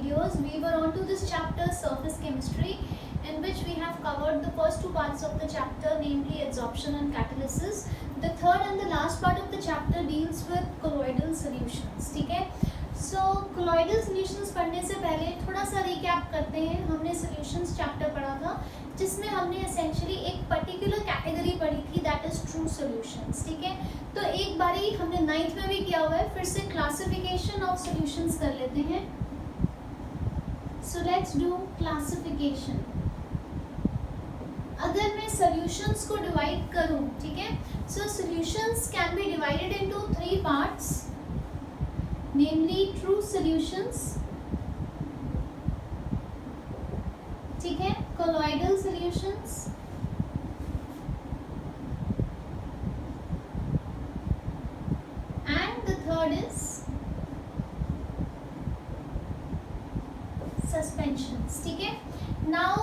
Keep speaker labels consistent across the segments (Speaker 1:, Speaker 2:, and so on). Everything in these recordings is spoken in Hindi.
Speaker 1: videos, we were on to this chapter surface chemistry, in which we have covered the first two parts of the chapter, namely adsorption and catalysis. The third and the last part of the chapter deals with colloidal solutions. ठीक है, so colloidal solutions पढ़ने से पहले थोड़ा सा recap करते हैं. हमने solutions chapter पढ़ा था जिसमें हमने essentially एक particular category पढ़ी थी, that is true solutions. ठीक है, तो एक बारी हमने 9th में भी किया हुआ है, फिर से classification of solutions कर लेते हैं. So let's do classification. अगर मैं solutions को divide करूँ, ठीक है, so solutions can be divided into 3 parts, namely true solutions, ठीक है, colloidal solutions and the third is suspensions. ठीक है, now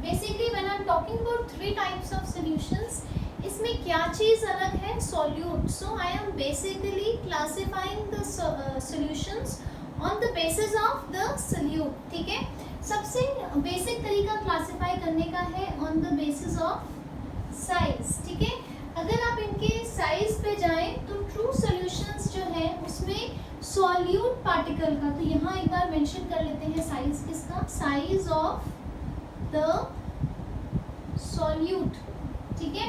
Speaker 1: basically when I'm talking about 3 types of solutions, इसमें क्या चीज़ अलग है? solute. So I am basically classifying the solutions on the basis of the solute. ठीक है, सबसे बेसिक तरीका क्लासिफाई करने का है on the basis of size. ठीक है, अगर आप इनके साइज पे जाएं तो ट्रू सॉल्यूशंस जो है उसमें सॉल्यूट पार्टिकल का, तो यहाँ एक बार मेंशन कर लेते हैं साइज किसका, साइज ऑफ द सॉल्यूट. ठीक है,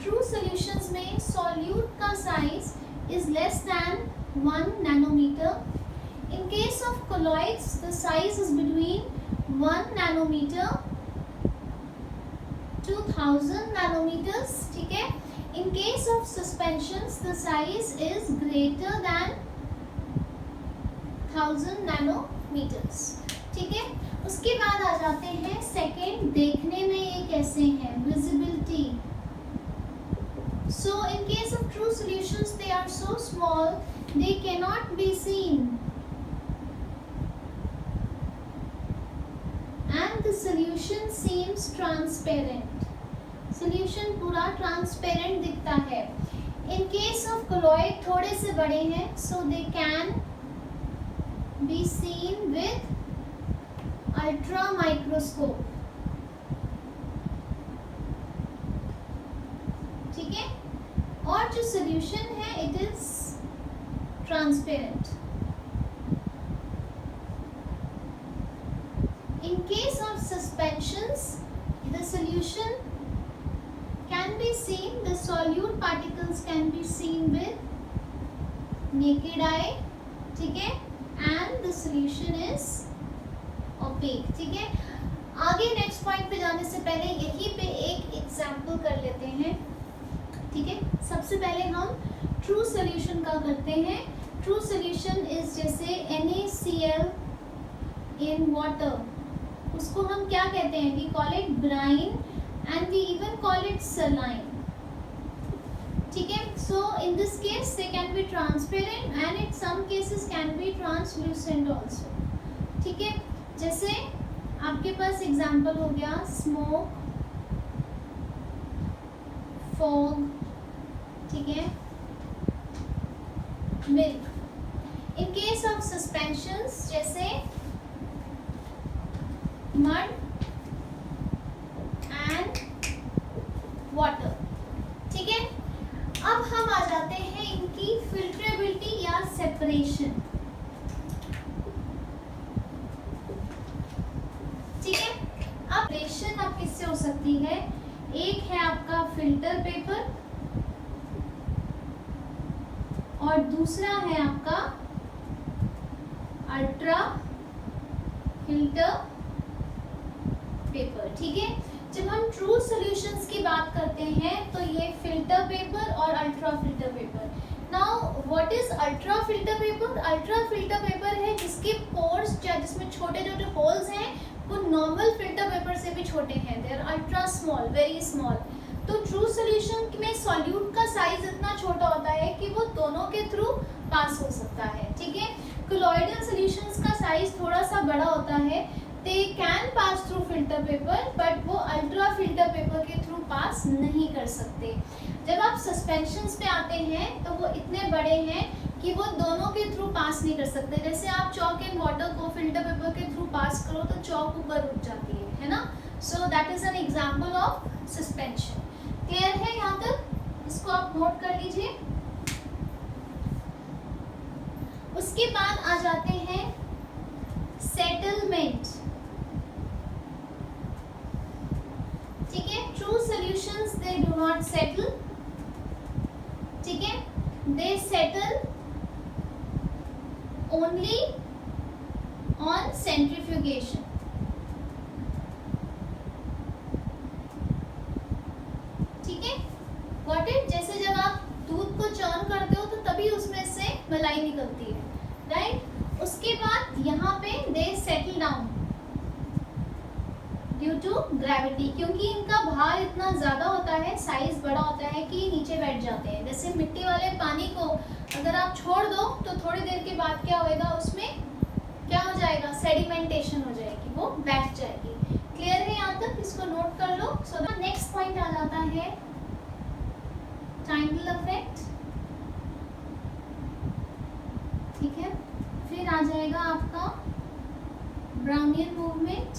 Speaker 1: ट्रू सॉल्यूशंस में सॉल्यूट का size is less than 1 nanometre. In case of colloids, the size is between 1 nanometer to 1000 nanometers. ठीक है, in case of suspensions, the size is greater than 1000 nanometers. ठीक है, उसके बाद आ जाते हैं सेकेंड, देखने में ये कैसे हैं, visibility. So in case of true solutions, they are so small they cannot be seen. And the solution seems transparent. Solution पूरा transparent दिखता है. In case of colloid थोड़े से बड़े हैं, so they can be seen with ultra microscope. ठीक है, और जो solution है it is transparent. In case of suspensions, the solution can be seen, the solute particles can be seen with naked eye. ठीक है, and the solution is opaque. ठीक है, आगे नेक्स्ट पॉइंट पे जाने से पहले यहीं पे एक एग्जाम्पल कर लेते हैं. ठीक है, सबसे पहले हम ट्रू सोल्यूशन का करते हैं. ट्रू सोल्यूशन इज जैसे NaCl in water, उसको हम क्या कहते हैं, we call it brine and we even call it saline. ठीक है, so in this case they can be transparent and in some cases can be translucent also. ठीक है, जैसे आपके पास एग्जांपल हो गया स्मोक, फॉग, ठीक है, milk. In case of suspensions जैसे mud and water. ठीक है, अब हम आ जाते हैं इनकी फिल्ट्रेबिलिटी या सेपरेशन. ठीक है, अब सेपरेशन अब किससे हो सकती है, एक है आपका फिल्टर पेपर और दूसरा है आपका अल्ट्रा फिल्टर पेपर. ठीक है, जब हम ट्रू सॉल्यूशंस की बात करते हैं तो ये फिल्टर पेपर और ultra filter paper. Now what is ultra filter paper? Ultra filter paper है जिसके पोर्स या जिसमें छोटे छोटे होल्स हैं वो नॉर्मल फिल्टर पेपर से भी छोटे हैं, they are ultra small, very small. तो ट्रू सॉल्यूशन में सॉल्यूट का साइज इतना छोटा होता है कि वो दोनों के थ्रू पास हो सकता है. ठीक है, कोलॉइडल सॉल्यूशंस का साइज थोड़ा सा बड़ा होता है, they can pass through filter paper but वो अल्ट्रा फिल्टर पेपर के थ्रू पास नहीं कर सकते. जब आप सस्पेंशंस पे आते हैं तो वो इतने बड़े हैं कि वो दोनों के थ्रू पास नहीं कर सकते. जैसे आप चॉक एंड वाटर को फिल्टर पेपर के थ्रू पास करो तो चौक ऊपर उठ जाती है ना. सो that is an example of suspension. Clear है यहाँ तक? इसको आप नोट कर लीजिए. उसके बाद आ जाते हैं सेटलमेंट. ठीक है. True solutions they do not settle. ठीक है. दे सेटल ओनली ऑन सेंट्रीफ्यूगेशन. ठीक है. Got it? जैसे जब आप दूध को चर्न करते हो तो तभी उसमें से मलाई निकलती है, राइट. उसके बाद यहाँ पे they settle down due to gravity, क्योंकि इनका भार इतना ज्यादा होता है, साइज बड़ा होता है कि नीचे बैठ जाते हैं. जैसे मिट्टी वाले पानी को अगर आप छोड़ दो तो थोड़ी देर के बाद क्या होएगा, उसमें क्या हो जाएगा, सेडिमेंटेशन हो जाएगी, वो बैठ जाएगी. क्लियर है यहाँ तक? इसको नोट कर लो. सो द नेक्स्ट पॉइंट आ जाता है टाइडल इफेक्ट. ठीक है. फिर आ जाएगा आपका ब्राउनियन मूवमेंट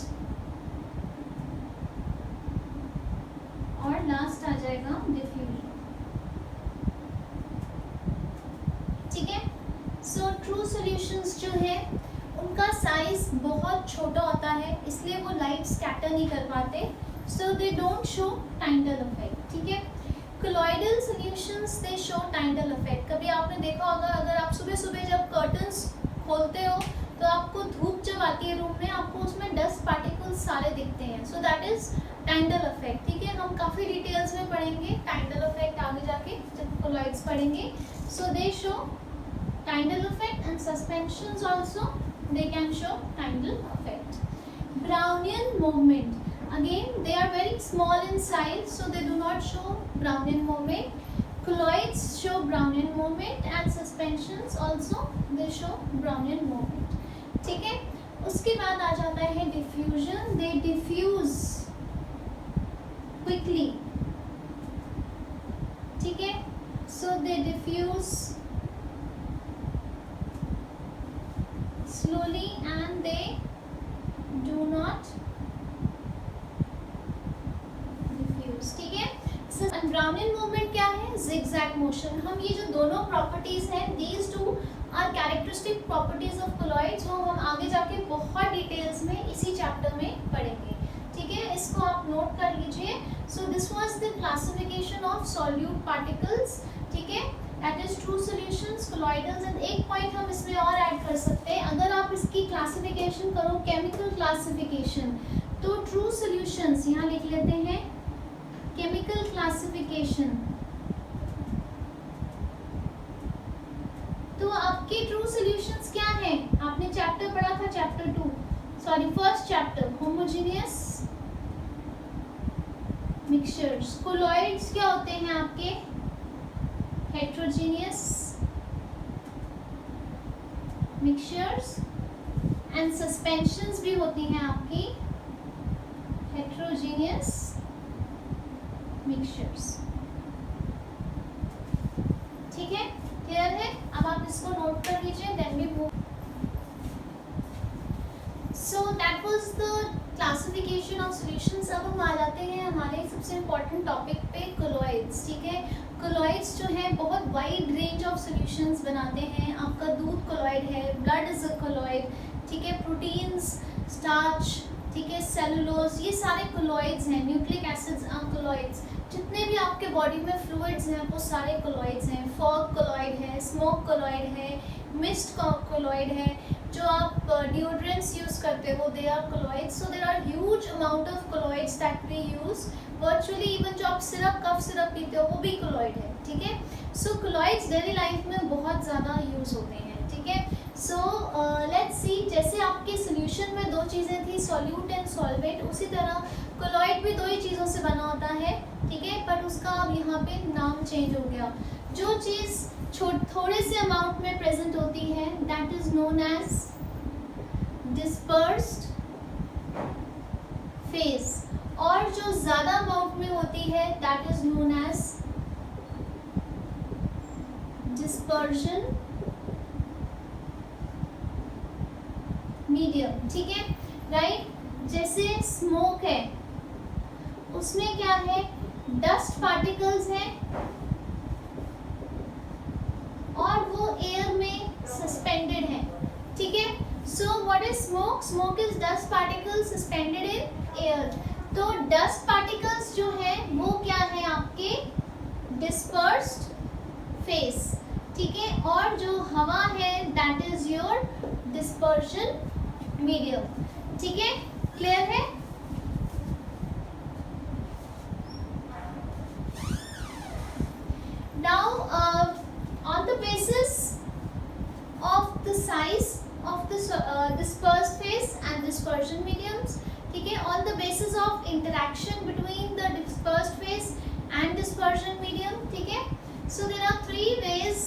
Speaker 1: और लास्ट आ जाएगा डिफ्यूजन. ठीक है. सो ट्रू सॉल्यूशंस जो है उनका साइज बहुत छोटा होता है, इसलिए वो लाइट स्कैटर नहीं कर पाते. So they don't show Tyndall effect. ठीक है. Colloidal solutions they show Tyndall effect. कभी आपने देखा होगा, अगर आप सुबह सुबह जब कर्टन्स खोलते हो तो आपको धूप जब आती है रूम में, आपको उसमें डस्ट पार्टिकल्स सारे दिखते हैं. सो दैट इज टाइडल इफेक्ट. ठीक है. हम काफ़ी डिटेल्स में पढ़ेंगे टाइडल इफेक्ट आगे जाके जब कोलॉइड्स पढ़ेंगे. So they show Tyndall effect and suspensions also they can show Tyndall effect. Brownian movement. Again, they are very small in size, so they do not show Brownian movement. Colloids show Brownian movement and suspensions also they show Brownian movement. ठीक है. उसके बाद आ जाता है diffusion. They diffuse quickly. ठीक है. So they diffuse slowly and they do not diffuse. ठीक है. Brownian movement क्या है? zigzag motion. हम ये जो दोनों प्रॉपर्टीज हैं, these two are characteristic properties of colloids, वो हम आगे जाके बहुत डिटेल्स में इसी चैप्टर में पढ़ेंगे. ठीक है. इसको आप नोट कर लीजिए. So this was the classification of solute particles. ठीक है. That is true solutions, colloidals. and एक पॉइंट हम इसमें और ऐड कर सकते हैं. अगर आप इसकी क्लासिफिकेशन करो, केमिकल क्लासिफिकेशन, तो ट्रू सॉल्यूशंस यहाँ लिख लेते हैं. केमिकल क्लासिफिकेशन, तो आपके ट्रू सॉल्यूशंस क्या हैं? आपने चैप्टर पढ़ा था, chapter 2, sorry first chapter, homogeneous mixtures. Colloids क्या होते हैं आपके? Heterogeneous mixtures. एंड सस्पेंशंस भी होती हैं आपकी हेट्रोजेनियस मिक्सचर्स. ठीक है. क्लियर है? अब आप इसको नोट कर लीजिए. Then we move. So that was the classification of solutions. अब हम आ जाते हैं हमारे सबसे इम्पोर्टेंट टॉपिक पे, कोलॉइड्स. ठीक है. कोलॉइड्स जो है बहुत वाइड रेंज ऑफ सॉल्यूशंस बनाते हैं. आपका दूध कोलॉइड है, ब्लड इज अ कोलॉइड. ठीक है. प्रोटीन्स, स्टार्च, ठीक है, सेलुलोज, ये सारे कोलॉइड्स हैं. Nucleic acids are colloids. जितने भी आपके बॉडी में फ्लूइड्स हैं वो सारे कोलॉइड्स हैं. फॉग कोलॉइड है, स्मोक कोलॉइड है, मिस्ट कोलॉइड है. जो आप डिओड्रेंट्स यूज करते हो, they are colloids. So there are huge amount of colloids that we use. Virtually even जो आप सिरप, कफ सिरप पीते हो वो भी कोलॉइड है. ठीक है. सो कोलॉइड्स डेली लाइफ में बहुत ज़्यादा यूज होते हैं. ठीक है. सो लेट्स सी, जैसे आपके सोल्यूशन में दो चीज़ें थी, सॉल्यूट एंड सॉल्वेंट, उसी तरह कोलॉइड भी दो ही चीज़ों से बना होता है. ठीक है. पर उसका अब यहाँ पे नाम चेंज हो गया. जो चीज़ थोड़े से अमाउंट में प्रेजेंट होती है that is known as dispersed phase, और जो ज़्यादा अमाउंट में होती है that is known as dispersion medium, ठीक है, राइट। जैसे स्मोक है, उसमें क्या है, डस्ट पार्टिकल्स हैं और वो एयर में सस्पेंडेड है, ठीक है। So what is smoke? Smoke is dust particles suspended in air. तो डस्ट पार्टिकल्स जो है वो क्या है आपके डिस्पर्स्ड फेस, ठीक है, और जो हवा है that is your dispersion medium, ठीक है, क्लियर है। Now on the basis of the size of the dispersed phase and dispersion mediums, ठीक है, on the basis of interaction between the dispersed phase and dispersion medium, ठीक है। So there are three ways,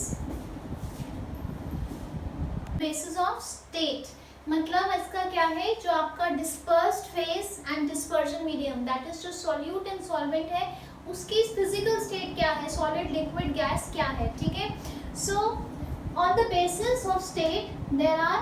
Speaker 1: basis of state, मतलब इसका क्या है, जो आपका dispersed phase and dispersion medium that is जो solute and solvent है उसकी फिजिकल स्टेट क्या है, सॉलिड, लिक्विड, गैस क्या है, ठीक है। So on the basis of state there are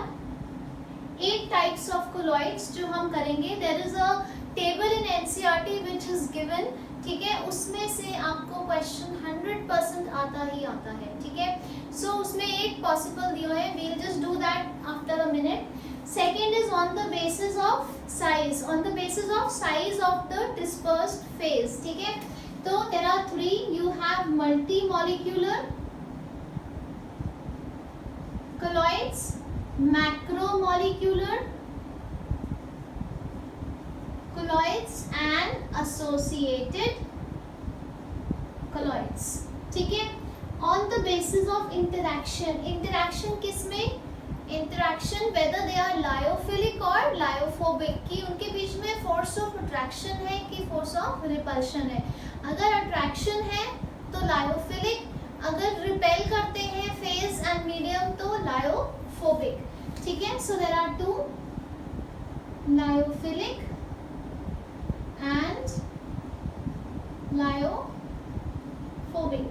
Speaker 1: 8 types of colloids जो हम करेंगे। There is a table in NCERT which is given, ठीक है, उसमें से आपको क्वेश्चन 100% आता ही आता है, ठीक है। सो उसमें 8 पॉसिबल दिए हुए हैं, we will just do that after a minute. Second is on the basis of size, on the basis of size of the dispersed phase, ठीक है। तो there are 3, you have multi-molecular colloids, macromolecular colloids and associated colloids, ठीक है। on the basis of interaction, interaction किसमें, interaction whether they are lyophilic और लायोफोबिक, कि उनके बीच में फोर्स ऑफ अट्रैक्शन है कि फोर्स ऑफ रिपल्शन है। अगर अट्रैक्शन है तो लायोफिलिक, अगर रिपेल करते हैं फेज एंड मीडियम तो लायोफोबिक, ठीक है। So there are 2, lyophilic and lyophobic,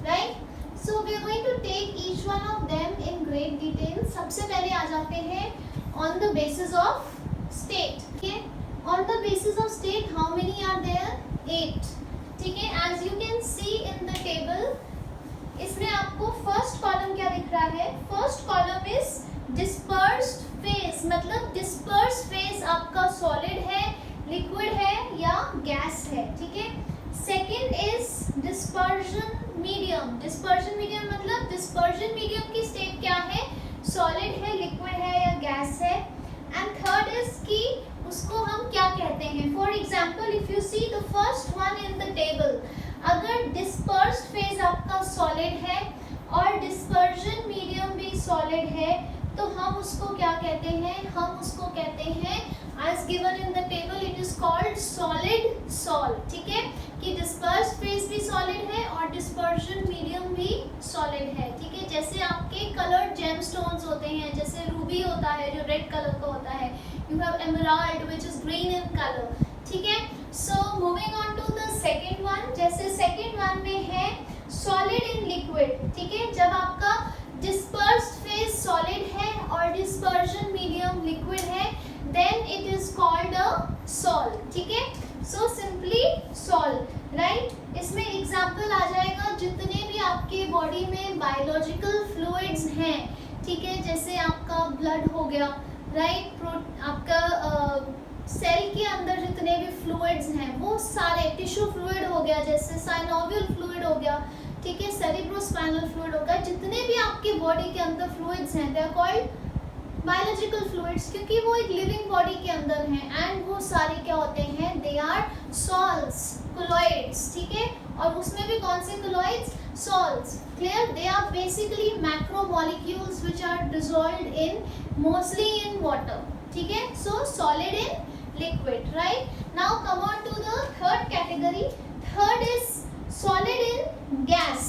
Speaker 1: right. So we are going to take each one of them in great detail. सबसे पहले आ जाते हैं on the basis of state, ठीक है। On the basis of state, how many are there? 8, ठीक है। As you can see in the table, इसमें आपको फर्स्ट कॉलम क्या दिख रहा है, first column is dispersed phase, मतलब dispersed phase आपका सॉलिड है, लिक्विड है या गैस है, ठीक है। Second is dispersion medium, dispersion medium मतलब डिस्पर्जन मीडियम की स्टेट क्या है, सॉलिड है, लिक्विड है या गैस है। एंड थर्ड इज कि उसको हम क्या कहते हैं। For example if you see the first one in the table, अगर डिस्पर्स्ड फेज आपका सॉलिड है और डिस्पर्जन मीडियम भी सॉलिड है तो हम उसको क्या कहते हैं, हम उसको कहते हैं as given in the table it is called solid salt, ठीक है, कि dispersed phase भी solid है और dispersion medium भी solid है, ठीक है। जैसे आपके colored gemstones होते हैं, जैसे ruby होता है जो red color का होता है, you have emerald which is green in color, ठीक है। So moving on to the second one, जैसे second one में है solid in liquid, ठीक है, जब आपका dispersed phase solid है और dispersion medium liquid है then it is called a sol, ठीक है। So simply sol, right। इसमें एग्जाम्पल आ जाएगा जितने भी आपके बॉडी में बायोलॉजिकल फ्लूइड्स हैं, ठीक है, जैसे आपका ब्लड हो गया, राइट, आपका सेल के अंदर जितने भी फ्लूइड्स हैं वो सारे, टिश्यू फ्लूइड हो गया, जैसे साइनोवियल फ्लूइड हो गया, ठीक है, सेरिब्रोस्पाइनल फ्लूइड हो गया, जितने भी आपके बॉडी के अंदर फ्लूइड्स हैं they are called biological fluids, क्योंकि वो एक लिविंग बॉडी के अंदर हैं एंड वो सारे क्या होते हैं, दे आर सॉल्स, कोलॉइड्स, ठीक है। और उसमें भी कौन से colloids, sols, clear. They are basically macromolecules which are dissolved in mostly in water, ठीक है। So solid in liquid, right. Now come on to the third category, third is solid in gas,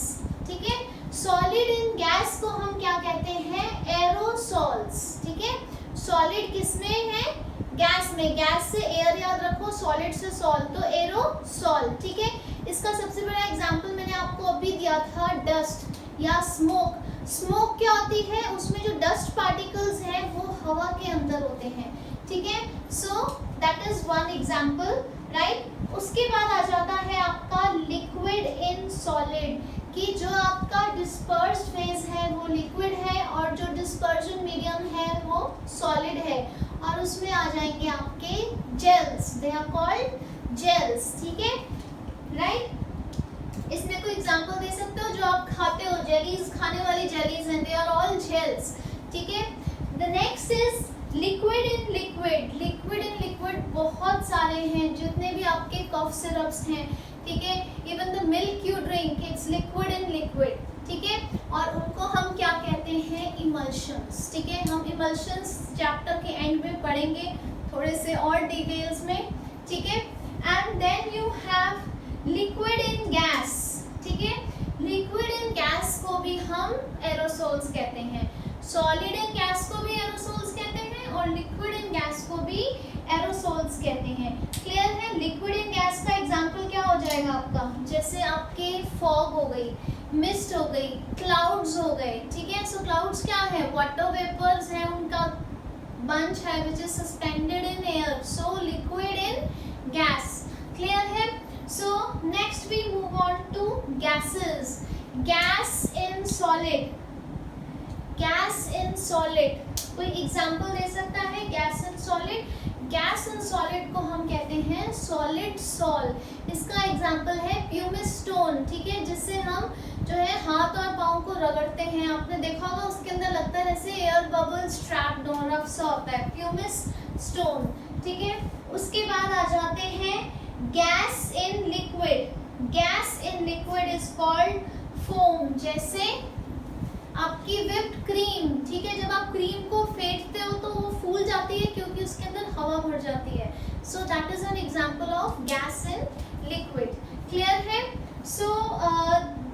Speaker 1: ठीक है। सॉलिड इन गैस को हम क्या कहते हैं, एरोसॉल्स, ठीक है। सॉलिड किसमें है, गैस में, गैस से एयर याद रखो, सॉलिड से सॉल, तो एरोसॉल, ठीक है। इसका सबसे बड़ा एग्जांपल मैंने आपको अभी दिया था, डस्ट या स्मोक। स्मोक क्या होती है, उसमें जो डस्ट पार्टिकल्स हैं वो हवा के अंदर होते हैं, ठीक है। So that is one example, right. उसके बाद आ जाता है आपका लिक्विड इन सॉलिड, कि जो आपका डिस्पर्स्ड फेज है वो लिक्विड है और जो डिस्पर्जन मीडियम है वो सॉलिड है, और उसमें आ जाएंगे आपके gels, they are called gels, ठीक है, राइट। इसमें कोई एग्जांपल दे सकते हो जो आप खाते हो, जेलीज, खाने वाली जेलीज हैं, दे आर ऑल जेल्स, ठीक है। The next is liquid in liquid. Liquid in liquid बहुत सारे हैं, जितने भी आपके कफ सिरप्स हैं, ठीक है, even the milk you drink, it's liquid in liquid, ठीक है। और उनको हम क्या कहते हैं, इमल्शंस, ठीक है। हम इमल्शंस चैप्टर के एंड में पढ़ेंगे थोड़े से और डिटेल्स में, ठीक है। And then you have liquid in gas, ठीक है। लिक्विड इन गैस को भी हम एरोसोल्स कहते हैं, सॉलिड इन गैस को भी एरोसोल्स कहते हैं और लिक्विड इन गैस को भी एरोसोल्स कहते हैं। क्लियर है। लिक्विड इन गैस का एग्जांपल क्या हो जाएगा आपका, जैसे आपके फॉग हो गई, मिस्ट हो गई, क्लाउड्स हो गए, ठीक है। सो क्लाउड्स क्या है, वाटर वेपर्स है, उनका बंच है which is suspended in air, so liquid in gas. Clear है। So next we move on to gases. Gas in solid. Gas in solid. कोई एग्जाम्पल दे सकता है gas in solid? Gas in solid को हम कहते हैं सॉलिड सॉल। इसका एग्जाम्पल है प्यूमिस स्टोन, ठीक है, जिससे हम जो है हाथ और पाँव को रगड़ते हैं, आपने देखा होगा उसके अंदर लगता है जैसे एयर बबल्स ट्रैप्ड हो, रफ सा होता है, प्यूमिस स्टोन, ठीक है। उसके बाद आ जाते हैं gas in liquid. Gas in liquid is called foam. जैसे आपकी व्हिप्ड क्रीम, ठीक है, जब आप क्रीम को फेंटते हो तो वो फूल जाती है क्योंकि उसके अंदर हवा भर जाती है, so that is an example of gas in liquid. Clear है। So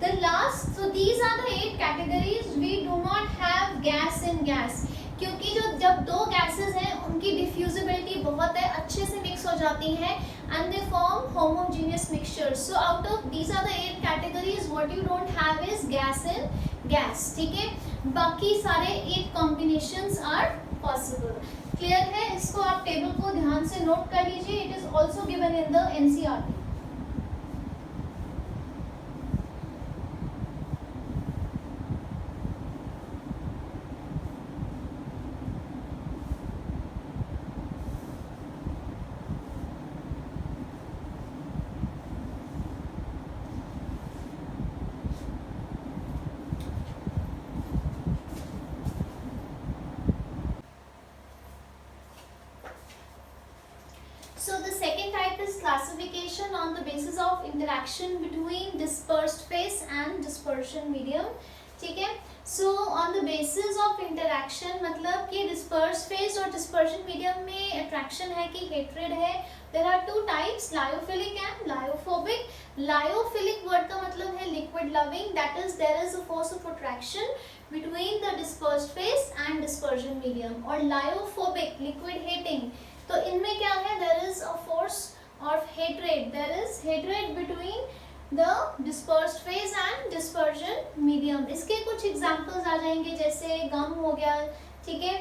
Speaker 1: the last, so these are the 8 categories. We do not have gas in gas, क्योंकि जो जब दो गैसेस हैं उनकी डिफ्यूजिबिलिटी बहुत है, अच्छे से मिक्स हो जाती हैं and they form homogeneous mixtures. So out of these are the 8 categories, what you don't have is gas in gas, ठीक है। बाकी सारे 8 combinations are possible. Clear है। इसको आप टेबल को ध्यान से नोट कर लीजिए, it is also given in the NCERT. So the second type is classification on the basis of interaction between dispersed phase and dispersion medium, ठीक है। So on the basis of interaction मतलब कि dispersed phase और dispersion medium में attraction है कि hatred है। There are two types, lyophilic and lyophobic. Lyophilic word का मतलब है liquid loving, that is there is a force of attraction between the dispersed phase and dispersion medium, और lyophobic liquid hating, तो इनमें क्या है, there is a force of hatred, there is hatred between the dispersed phase and dispersion medium. इसके कुछ एग्जांपल्स आ जाएंगे, जैसे गम हो गया, ठीक है,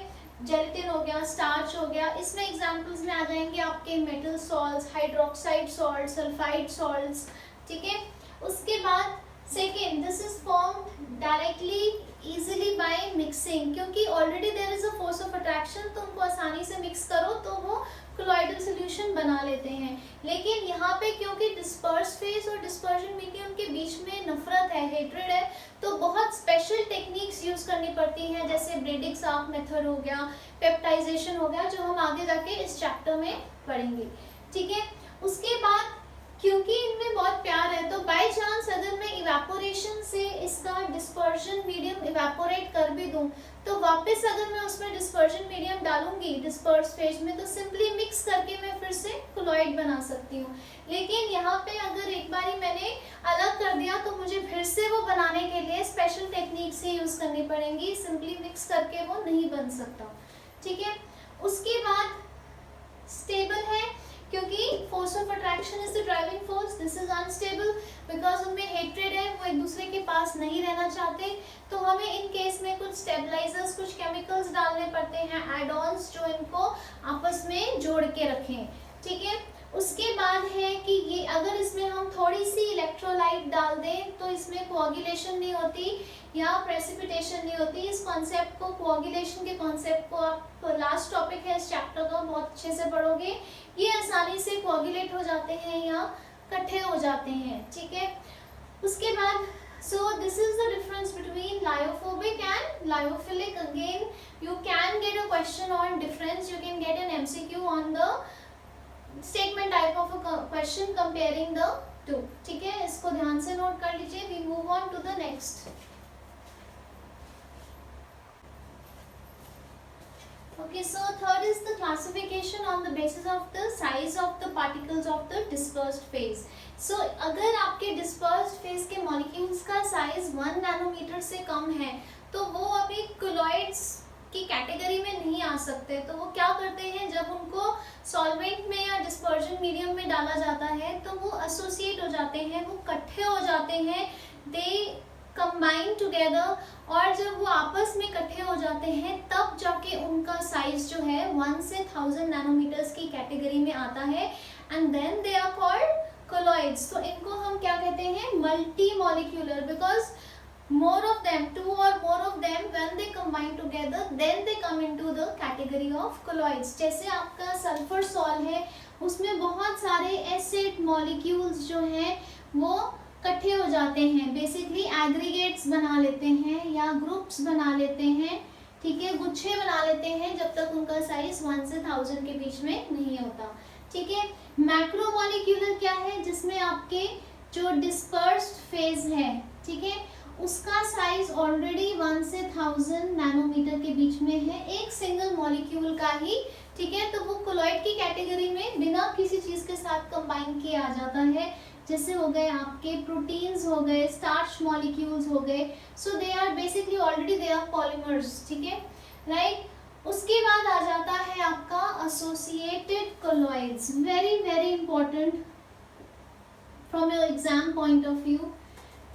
Speaker 1: जेलेटिन हो गया, स्टार्च हो गया। इसमें एग्जांपल्स में आ जाएंगे आपके metal salts, hydroxide salt, sulphide salts, ठीक है। उसके बाद second, this is formed directly easily by mixing, क्योंकि already there is a force of attraction, तो उनको आसानी से मिक्स करो तो वो कोलॉइडल सॉल्यूशन बना लेते हैं। लेकिन यहाँ पे क्योंकि डिस्पर्स फेज और डिस्पर्जन मीडियम के बीच में नफरत है, हेट्रेड है, तो बहुत स्पेशल टेक्निक्स यूज करनी पड़ती हैं, जैसे ब्रेडिक्स-आर्क मेथड हो गया, पेप्टाइजेशन हो गया, जो हम आगे जाके इस चैप्टर में पढ़ेंगे, ठीक है। उसके बाद क्योंकि इनमें बहुत प्यार है, तो बाय चांस अगर मैं इवेपोरेशन से इसका डिस्पर्जन मीडियम इवेपोरेट कर भी दूं, तो वापस अगर मैं उसमें डिस्पर्जन मीडियम डालूंगी डिस्पर्स फेज में, तो सिंपली मिक्स करके मैं फिर से कोलॉइड बना सकती हूँ। लेकिन यहाँ पे अगर एक बारी मैंने अलग कर दिया तो मुझे फिर से वो बनाने के लिए स्पेशल टेक्निक्स ही यूज करनी पड़ेंगी, सिंपली मिक्स करके वो नहीं बन सकता, ठीक है। उसके बाद स्टेबल है, क्योंकि force of attraction is the driving force, this is unstable because उनमें हेट्रेड है, वो एक दूसरे के पास नहीं रहना चाहते। तो हमें इन केस में कुछ स्टेबलाइजर्स, कुछ केमिकल्स डालने पड़ते हैं, एड ऑन्स, जो इनको आपस में जोड़ के रखें, ठीक है। उसके बाद है कि ये अगर इसमें हम थोड़ी सी इलेक्ट्रोलाइट डाल दें तो इसमें कोआगुलेशन नहीं होती या प्रेसिपिटेशन नहीं होती। इस कॉन्सेप्ट को, कोआगुलेशन के कॉन्सेप्ट को आप लास्ट टॉपिक है इस चैप्टर का, बहुत अच्छे से पढ़ोगे। ये आसानी से कोआगुलेट हो जाते हैं या इकट्ठे हो जाते हैं, ठीक है। उसके बाद so this is the difference between lyophobic and lyophilic. Again you can get a question on difference, you can get an MCQ on the statement type of a question comparing the two, ठीक है। इसको ध्यान से नोट कर लीजिए। we move on to the next. Okay, so third is the classification on the basis of the size of the particles of the dispersed phase. So अगर आपके dispersed phase के molecules का size 1 नैनोमीटर से कम है तो वो अभी colloids की कैटेगरी में नहीं आ सकते। तो वो क्या करते हैं, जब उनको सॉल्वेंट में या डिस्पर्जन मीडियम में डाला जाता है तो वो एसोसिएट हो जाते हैं, वो इकट्ठे हो जाते हैं, दे कंबाइन टुगेदर। और जब वो आपस में इकट्ठे हो जाते हैं तब जाके उनका साइज जो है 1 से 1000 नैनोमीटर्स की कैटेगरी में आता है, and then they are called colloids. तो इनको हम क्या कहते हैं, multi molecular, because more of them, 2 or more of them, when they combine together then they come into the category of colloids. जैसे आपका सल्फर सॉल है, उसमें बहुत सारे एसिड मॉलिक्यूल्स जो हैं वो इकट्ठे हो जाते हैं, बेसिकली एग्रीगेट्स बना लेते हैं या ग्रुप्स बना लेते हैं, ठीक है, गुच्छे बना लेते हैं, जब तक उनका साइज 1 से 1000 के बीच में नहीं होता, ठीक है। मैक्रोमोलिक्यूलर क्या है, जिसमें आपके जो डिस्पर्स्ड फेज है, ठीक है, उसका साइज ऑलरेडी 1 से 1000 नैनोमीटर के बीच में है, एक सिंगल मॉलिक्यूल का ही, ठीक है। तो वो कोलॉइड की कैटेगरी में बिना किसी चीज के साथ कंबाइन किया आ जाता है, जैसे हो गए आपके प्रोटीन्स हो गए, स्टार्च मॉलिक्यूल्स हो गए, so they are basically already they are polymers, ठीक है, राइट। उसके बाद आ जाता है आपका associated colloids, very very important from your exam point of view,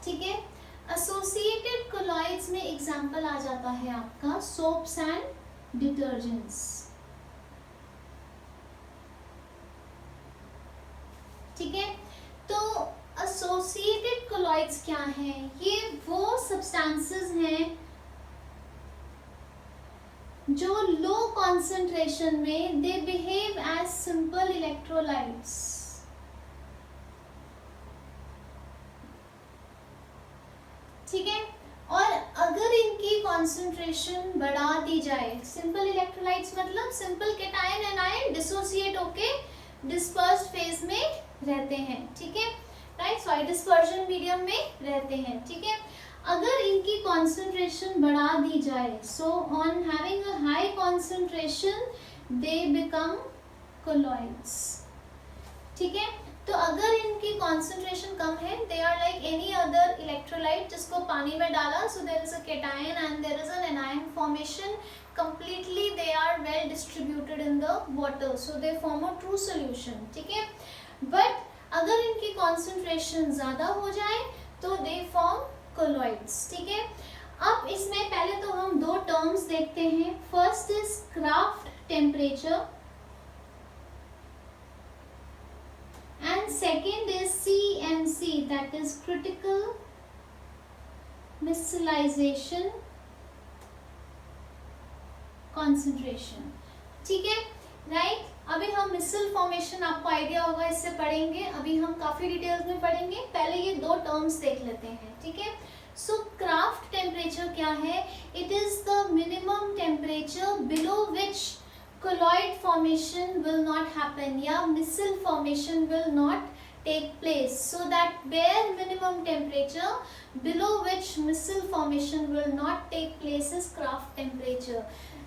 Speaker 1: ठीक है। एसोसिएटेड कोलॉइड्स में एग्जाम्पल आ जाता है आपका सोप्स एंड डिटर्जेंट्स, ठीक है। तो एसोसिएटेड कोलॉइड्स क्या हैं, ये वो सब्सटेंसेस हैं जो लो कॉन्सेंट्रेशन में they behave as simple electrolytes, ठीक है। और अगर इनकी कॉन्सेंट्रेशन बढ़ा दी जाए, सिंपल इलेक्ट्रोलाइट्स मतलब सिंपल केटायन एनायन डिसोसिएट होके डिस्पर्स्ड फेज में रहते हैं, ठीक है, राइट, सॉरी डिस्पर्जन मीडियम में रहते हैं, ठीक है। अगर इनकी कॉन्सेंट्रेशन बढ़ा दी जाए, so on having a high concentration they become colloids, ठीक है। तो अगर इनकी कॉन्सेंट्रेशन कम है, they are like any other electrolyte जिसको पानी में डाला, so there is a cation and there is an anion formation, completely they are well distributed in the water, so they form a true solution, ठीक है। but अगर इनकी concentration ज़्यादा हो जाए तो they form colloids, ठीक है। अब इसमें पहले तो हम दो terms देखते हैं, first is Kraft temperature and second is CMC, that is critical micellization concentration, ठीक है, राइट। अभी हम मिसल फॉर्मेशन आपको आइडिया होगा, इससे पढ़ेंगे, अभी हम काफी डिटेल्स में पढ़ेंगे, पहले ये दो टर्म्स देख लेते हैं, ठीक है। सो क्राफ्ट टेम्परेचर क्या है, it is the minimum temperature below which colloid formation will not happen या missile formation will not take place, so that bare minimum temperature below which missile formation will not take place is Kraft temperature.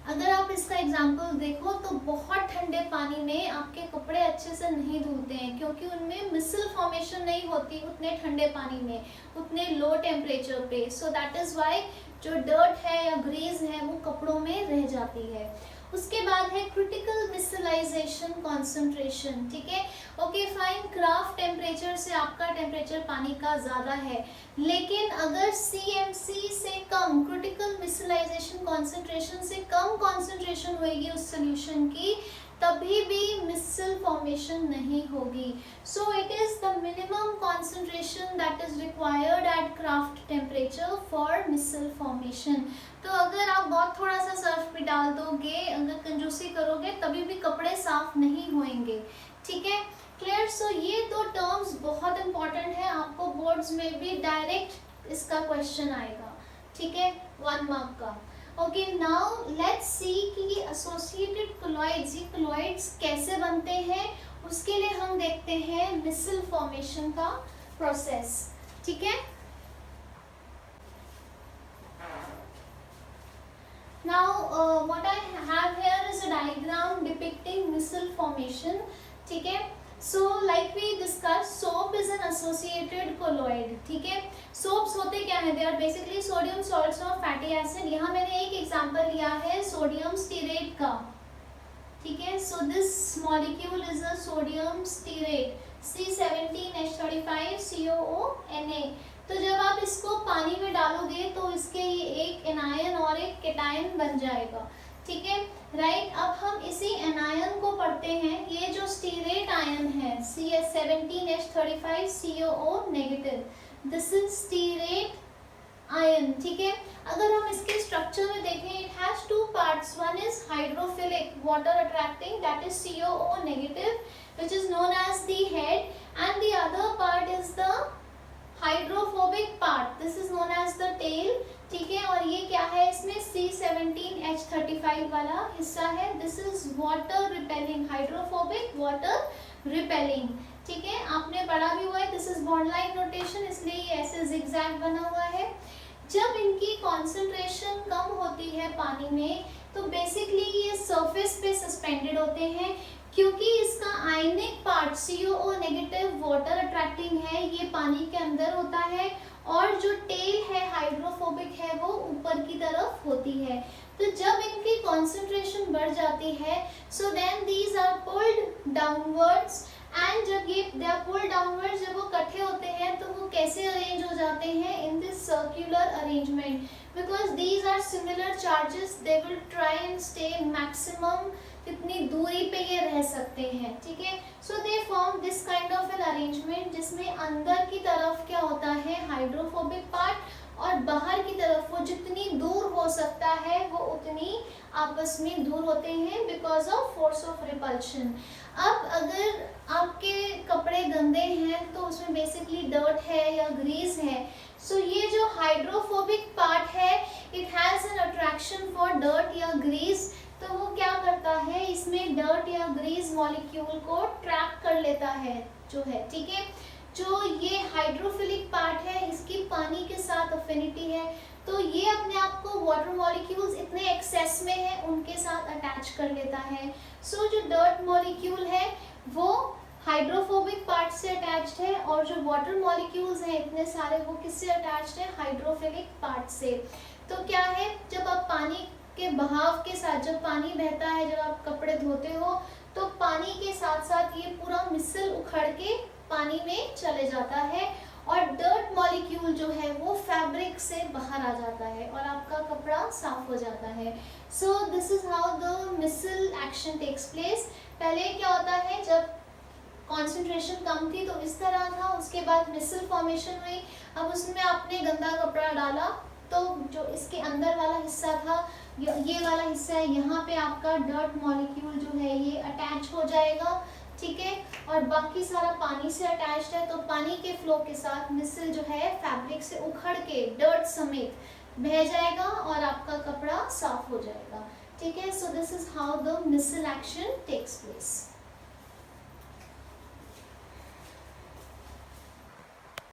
Speaker 1: अगर आप इसका एग्जाम्पल देखो तो बहुत ठंडे पानी में आपके कपड़े अच्छे से नहीं धुलते हैं, क्योंकि उनमें मिसल फॉर्मेशन नहीं होती उतने ठंडे पानी में, उतने लो टेम्परेचर पे, सो दैट इज वाई जो डर्ट है या ग्रीज है वो कपड़ों में रह जाती है। उसके बाद है क्रिटिकल मिसलाइजेशन मिसलाइजेशन कॉन्सेंट्रेशन, ठीक है। ओके फाइन, क्राफ्ट टेम्परेचर से आपका टेम्परेचर पानी का ज़्यादा है, लेकिन अगर CMC से कम, क्रिटिकल मिसलाइजेशन कॉन्सेंट्रेशन से कम कॉन्सेंट्रेशन होगी उस सोल्यूशन की, तभी भी मिसल फॉर्मेशन नहीं होगी। So it is the minimum concentration that is required at Krafft temperature for micelle formation. तो अगर आप बहुत थोड़ा सा सर्फ भी डाल दोगे, अगर कंजूसी करोगे, तभी भी कपड़े साफ नहीं होंगे, ठीक है। क्लियर। सो ये दो टर्म्स बहुत इंपॉर्टेंट है, आपको बोर्ड्स में भी डायरेक्ट इसका क्वेश्चन आएगा, ठीक है, 1 मार्क का। ओके, नाउ लेट्स सी कि एसोसिएटेड कोलॉइड्स, ये कोलॉइड्स कैसे बनते हैं, उसके लिए हम देखते हैं मिसल फॉर्मेशन का प्रोसेस, ठीक है। Now what I have here is a diagram depicting micelle formation, ठीक है। So like we discuss, soap is an associated colloid, ठीक है। सोप्स होते क्या है, they are basically sodium salts of fatty acid. यहाँ मैंने एक एग्जांपल लिया है सोडियम स्टीरेट का, ठीक है। So this molecule is a sodium stearate, C17H35 COONA। तो जब आप इसको पानी में डालोगे तो इसके ये एक एनायन और एक केटायन बन जाएगा, ठीक है, राइट। अब हम इसी एनायन को पढ़ते हैं, ये जो स्टीरेट आयन है CS17H35 COO negative, this is stearate ion, ठीक है। अगर हम इसके स्ट्रक्चर में देखें, it has 2 parts, one is hydrophilic water attracting, that is COO negative, which is known as the head, and the other part is the hydrophobic part, this is known as the tail, ठीक है। और ये क्या है, इसमें C17H35 वाला हिस्सा है, this is water repelling, hydrophobic water repelling, ठीक है, आपने पढ़ा भी हुआ है। This is bond line notation, इसलिए ये ऐसे जिगजैग बना हुआ है। जब इनकी कॉन्सेंट्रेशन कम होती है पानी में, तो बेसिकली ये सरफेस पे सस्पेंडेड होते हैं, क्योंकि इसका ionic part COO negative water attracting है, ये पानी के अंदर होता है, और जो टेल है हाइड्रोफोबिक है वो ऊपर की तरफ होती है। तो जब इनकी कॉन्सेंट्रेशन बढ़ जाती है, so then these are pulled downwards, and जब ये दे आर पुल्ड डाउनवर्ड्स, जब वो इकट्ठे होते हैं तो वो कैसे अरेंज हो जाते हैं, in this circular arrangement, because these are similar charges, they will try and stay maximum, कितनी दूरी पे ये रह सकते हैं, ठीक है। So they form this kind of an arrangement, जिसमें अंदर की तरफ क्या होता है, हाइड्रोफोबिक पार्ट, और बाहर की तरफ वो जितनी दूर हो सकता है वो उतनी आपस में दूर होते हैं, because of force of repulsion. अब अगर आपके कपड़े गंदे हैं तो उसमें बेसिकली डर्ट है या ग्रीस है, सो ये जो हाइड्रोफोबिक पार्ट है, it has an attraction for dirt या ग्रीस, तो वो क्या करता है, इसमें डर्ट या ग्रीस मॉलिक्यूल को ट्रैप कर लेता है, जो है, ठीक है। जो ये हाइड्रोफिलिक पार्ट है, इसकी पानी के साथ अफिनिटी है, तो ये अपने आप को वाटर मॉलिक्यूल्स इतने एक्सेस में है उनके साथ अटैच कर लेता है। सो जो डर्ट मॉलिक्यूल है वो हाइड्रोफोबिक पार्ट से अटैच्ड है, और जो वाटर मॉलिक्यूल्स हैं इतने सारे, वो किससे अटैच्ड है, हाइड्रोफिलिक पार्ट से। तो क्या है, जब आप पानी के बहाव के साथ, जब पानी बहता है, जब आप कपड़े धोते हो, तो पानी के साथ साथ ये पूरा मिसल उखड़ के पानी में चले जाता है, और डर्ट मॉलिक्यूल जो है वो फैब्रिक से बाहर आ जाता है और आपका कपड़ा साफ हो जाता है। So this is how the micelle action takes place. पहले क्या होता है, जब कॉन्सेंट्रेशन कम थी तो इस तरह था, उसके बाद मिसल फॉर्मेशन हुई, अब उसमें आपने गंदा कपड़ा डाला, तो जो इसके अंदर वाला हिस्सा था, ये वाला हिस्सा है, यहाँ पे आपका डर्ट मॉलिक्यूल जो है ये अटैच हो जाएगा, ठीक है, और बाकी सारा पानी से अटैच्ड है, तो पानी के फ्लो के साथ मिसल जो है फैब्रिक से उखड़ के डर्ट समेत बह जाएगा और आपका कपड़ा साफ हो जाएगा, ठीक है। So this is how the micelle action takes place.